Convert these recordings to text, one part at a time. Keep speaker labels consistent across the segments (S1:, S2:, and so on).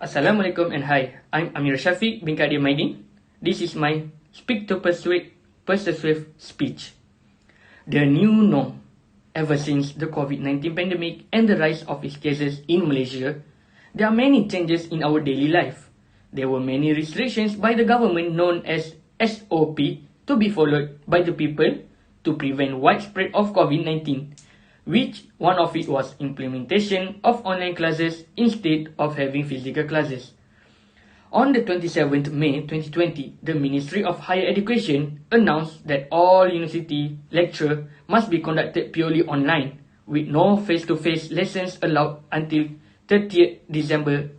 S1: Assalamualaikum and hi, I'm Amir Shafiq bin Kadir Maidin. This is my Speak to Persuade speech. The new norm. Ever since the COVID-19 pandemic and the rise of its cases in Malaysia, there are many changes in our daily life. There were many restrictions by the government known as SOP to be followed by the people to prevent widespread of COVID-19, which one of it was implementation of online classes instead of having physical classes. On the 27th May 2020, the Ministry of Higher Education announced that all university lecture must be conducted purely online, with no face-to-face lessons allowed until 30th December.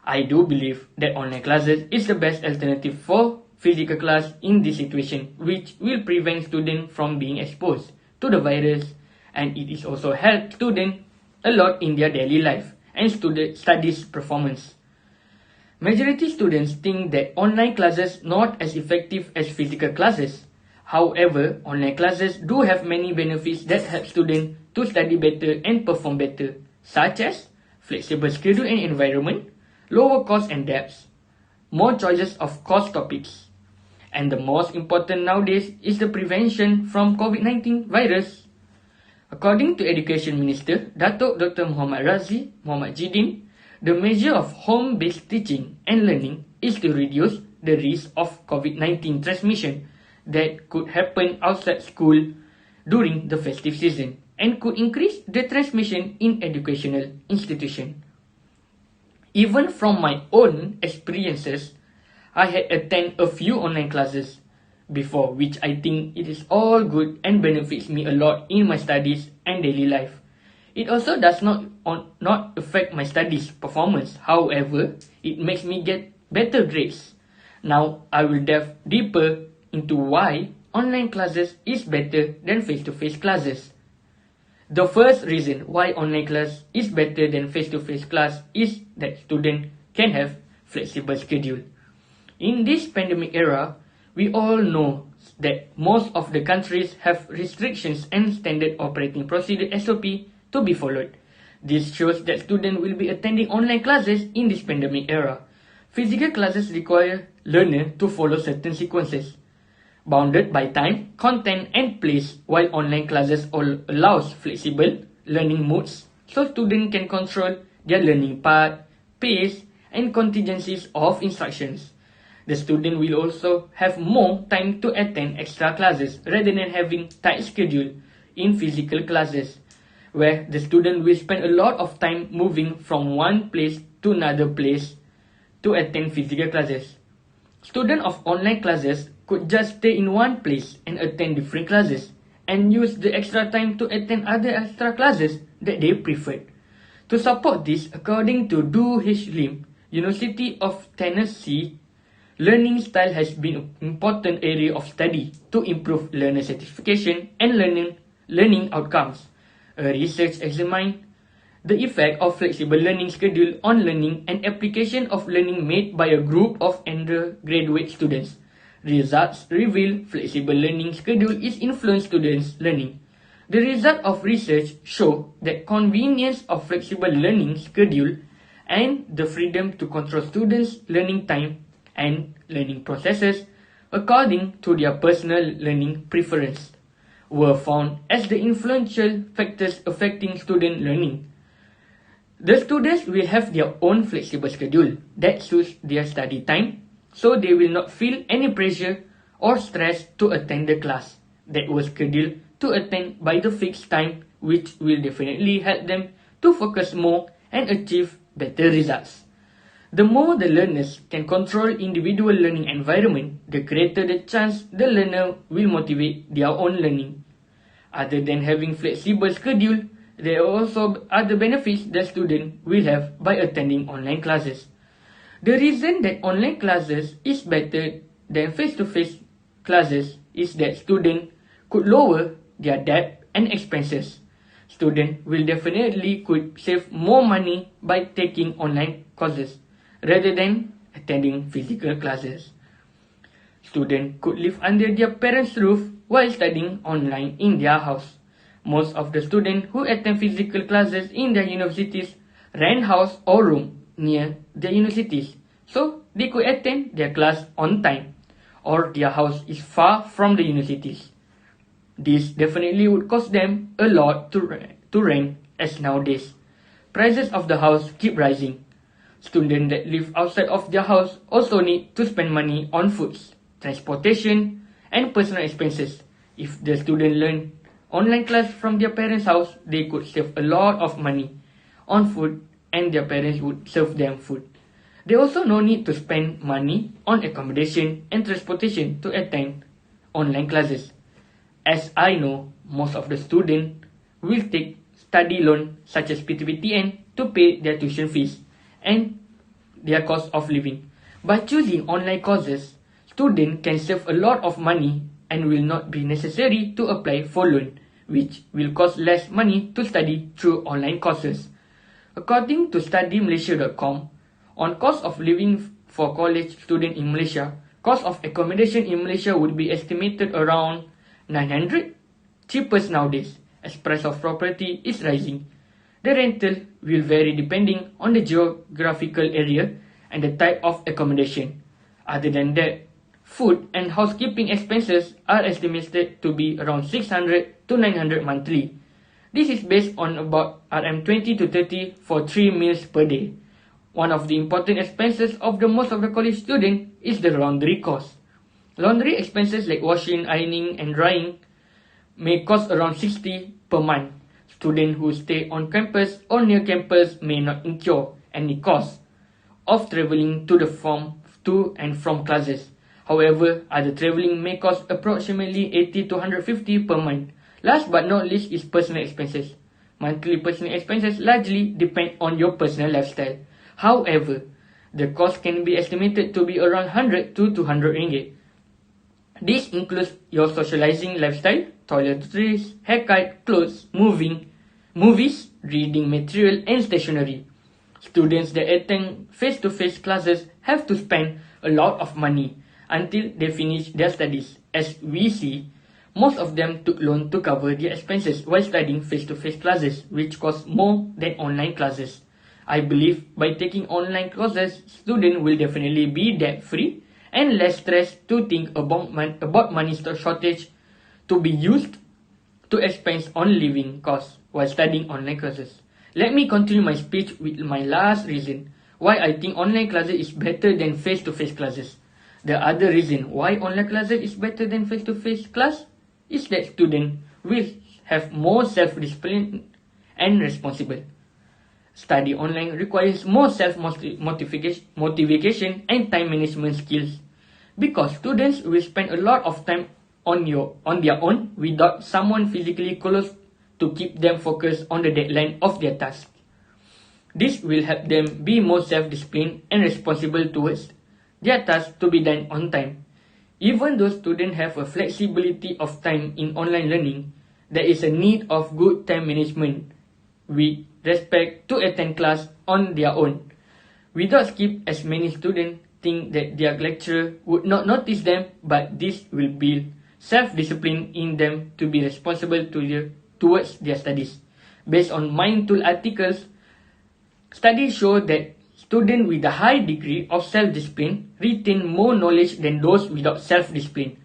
S1: I do believe that online classes is the best alternative for physical class in this situation, which will prevent students from being exposed to the virus, and it is also help students a lot in their daily life and studies performance. Majority students think that online classes not as effective as physical classes. However, online classes do have many benefits that help students to study better and perform better, such as flexible schedule and environment, lower cost and depths, more choices of course topics, and the most important nowadays is the prevention from COVID-19 virus. According to Education Minister Datuk Dr. Muhammad Razi Muhammad Jidin, the measure of home-based teaching and learning is to reduce the risk of COVID-19 transmission that could happen outside school during the festive season and could increase the transmission in educational institutions. Even from my own experiences, I had attended a few online classes before, which I think it is all good and benefits me a lot in my studies and daily life. It also does not affect my studies performance. However, it makes me get better grades. Now, I will delve deeper into why online classes is better than face-to-face classes. The first reason why online class is better than face-to-face class is that students can have flexible schedule. In this pandemic era, we all know that most of the countries have restrictions and standard operating procedure SOP to be followed. This shows that students will be attending online classes in this pandemic era. Physical classes require learner to follow certain sequences, bounded by time, content, and place, while online classes allows flexible learning modes, so students can control their learning path, pace, and contingencies of instructions. The student will also have more time to attend extra classes rather than having tight schedule in physical classes, where the student will spend a lot of time moving from one place to another place to attend physical classes. Students of online classes could just stay in one place and attend different classes and use the extra time to attend other extra classes that they preferred. To support this, according to Du H. Lim, University of Tennessee, learning style has been an important area of study to improve learner satisfaction and learning outcomes. A research examined the effect of flexible learning schedule on learning and application of learning made by a group of undergraduate students. Results reveal flexible learning schedule is influence students' learning. The result of research show that convenience of flexible learning schedule and the freedom to control students' learning time and learning processes according to their personal learning preference were found as the influential factors affecting student learning. The students will have their own flexible schedule that suits their study time, so they will not feel any pressure or stress to attend the class that was scheduled to attend by the fixed time, which will definitely help them to focus more and achieve better results. The more the learners can control individual learning environment, the greater the chance the learner will motivate their own learning. Other than having flexible schedule, there are also other benefits that students will have by attending online classes. The reason that online classes is better than face-to-face classes is that students could lower their debt and expenses. Students will definitely could save more money by taking online courses rather than attending physical classes. Students could live under their parents' roof while studying online in their house. Most of the students who attend physical classes in their universities rent house or room near their universities, so they could attend their class on time, or their house is far from the universities. This definitely would cost them a lot to rent, as nowadays prices of the house keep rising. Students that live outside of their house also need to spend money on foods, transportation, and personal expenses. If the student learn online class from their parents' house, they could save a lot of money on food, and their parents would serve them food. They also no need to spend money on accommodation and transportation to attend online classes. As I know, most of the students will take study loan such as PTPTN to pay their tuition fees and their cost of living. By choosing online courses, students can save a lot of money and will not be necessary to apply for loan, which will cost less money to study through online courses. According to studymalaysia.com, on cost of living for college students in Malaysia, cost of accommodation in Malaysia would be estimated around 900, cheapest nowadays, as price of property is rising. The rental will vary depending on the geographical area and the type of accommodation. Other than that, food and housekeeping expenses are estimated to be around 600 to 900 monthly. This is based on about RM20 to 30 for 3 meals per day. One of the important expenses of the most of the college students is the laundry cost. Laundry expenses like washing, ironing, and drying may cost around 60 per month. Students who stay on campus or near campus may not incur any cost of traveling to and from classes. However, other traveling may cost approximately 80 to 150 per month. Last but not least is personal expenses. Monthly personal expenses largely depend on your personal lifestyle. However, the cost can be estimated to be around 100 to 200 ringgit. This includes your socializing lifestyle, toiletries, haircut, clothes, movies, reading material, and stationery. Students that attend face-to-face classes have to spend a lot of money until they finish their studies. As we see, most of them took loan to cover their expenses while studying face-to-face classes, which cost more than online classes. I believe by taking online courses, students will definitely be debt-free and less stressed to think about money shortage to be used to expense on living costs while studying online classes. Let me continue my speech with my last reason why I think online classes is better than face-to-face classes. The other reason why online classes is better than face-to-face class is that students will have more self-discipline and responsible. Study online requires more self-motivation and time management skills because students will spend a lot of time on their own without someone physically close to keep them focused on the deadline of their task. This will help them be more self-disciplined and responsible towards their tasks to be done on time. Even though students have a flexibility of time in online learning, there is a need of good time management with respect to attend class on their own. Without skip, as many students think that their lecturer would not notice them, but this will build self-discipline in them to be responsible towards their studies. Based on Mindtool articles, studies show that students with a high degree of self-discipline retain more knowledge than those without self-discipline.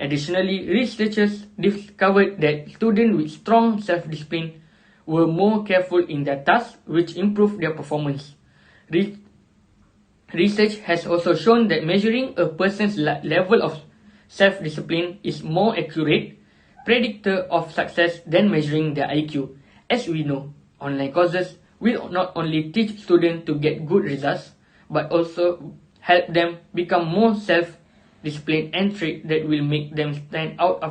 S1: Additionally, researchers discovered that students with strong self-discipline were more careful in their tasks, which improved their performance. Research has also shown that measuring a person's level of self-discipline is more accurate predictor of success than measuring their IQ. As we know, online courses will not only teach students to get good results, but also help them become more self-disciplined and traits that will make them stand out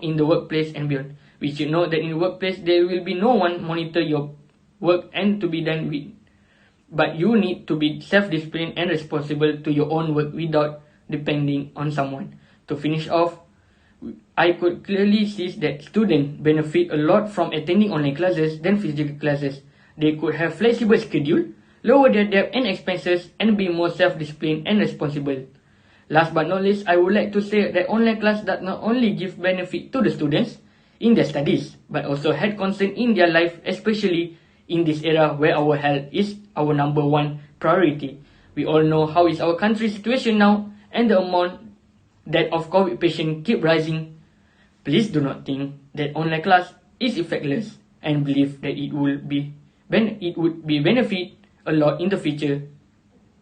S1: in the workplace and beyond. We should know that in the workplace there will be no one monitor your work and to be done with. But you need to be self-disciplined and responsible to your own work without depending on someone. To finish off, I could clearly see that students benefit a lot from attending online classes than physical classes. They could have flexible schedule, lower their debt and expenses, and be more self-disciplined and responsible. Last but not least, I would like to say that online class does not only give benefit to the students in their studies, but also had concern in their life, especially in this era where our health is our number one priority. We all know how is our country's situation now, and the amount that of COVID patients keep rising. Please do not think that online class is effectless, and believe that it would be benefit a lot in the future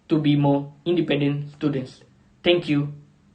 S1: to be more independent students. Thank you.